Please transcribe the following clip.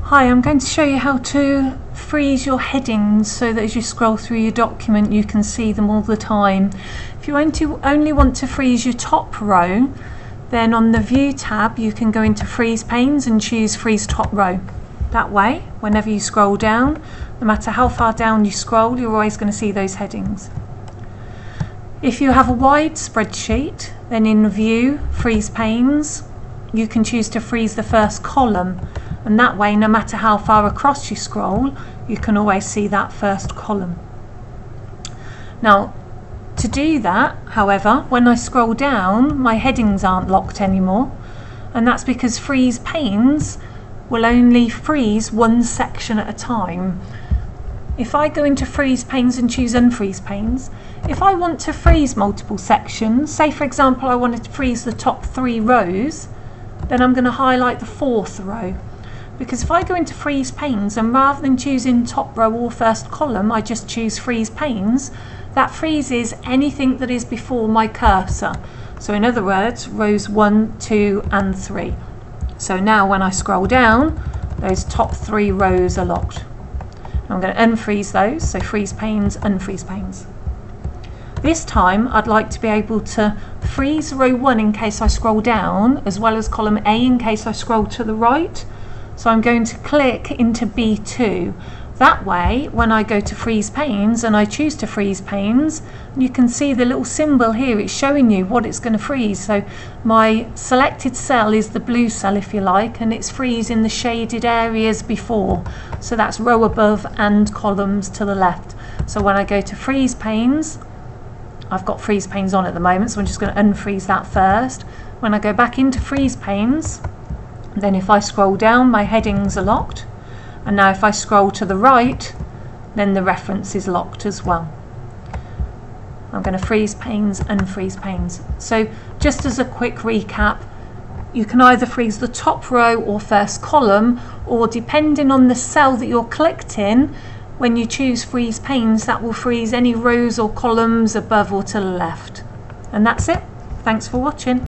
Hi, I'm going to show you how to freeze your headings so that as you scroll through your document you can see them all the time. If you only want to freeze your top row, then on the View tab you can go into Freeze Panes and choose Freeze Top Row. That way, whenever you scroll down, no matter how far down you scroll, you're always going to see those headings. If you have a wide spreadsheet, then in View, Freeze Panes, you can choose to freeze the first column. And that way, no matter how far across you scroll, you can always see that first column. Now, to do that, however, when I scroll down, my headings aren't locked anymore. And that's because Freeze Panes will only freeze one section at a time. If I go into Freeze Panes and choose Unfreeze Panes, if I want to freeze multiple sections, say for example I wanted to freeze the top 3 rows, then I'm going to highlight the 4th row. Because if I go into Freeze Panes and rather than choosing top row or first column, I just choose Freeze Panes, that freezes anything that is before my cursor. So in other words, rows 1, 2 and 3. So now when I scroll down, those top 3 rows are locked. I'm going to unfreeze those, so Freeze Panes, Unfreeze Panes. This time I'd like to be able to freeze row 1 in case I scroll down, as well as column A in case I scroll to the right. So I'm going to click into B2. That way, when I go to Freeze Panes and I choose to freeze panes, you can see the little symbol here, it's showing you what it's going to freeze. So my selected cell is the blue cell, if you like, and it's freezing the shaded areas before. So that's row above and columns to the left. So when I go to Freeze Panes, I've got Freeze Panes on at the moment, so I'm just going to unfreeze that first. When I go back into Freeze Panes, then if I scroll down, my headings are locked. And now if I scroll to the right, then the reference is locked as well. I'm going to Freeze Panes, Unfreeze Panes. So just as a quick recap, you can either freeze the top row or first column, or depending on the cell that you're clicked in, when you choose Freeze Panes, that will freeze any rows or columns above or to the left. And that's it. Thanks for watching.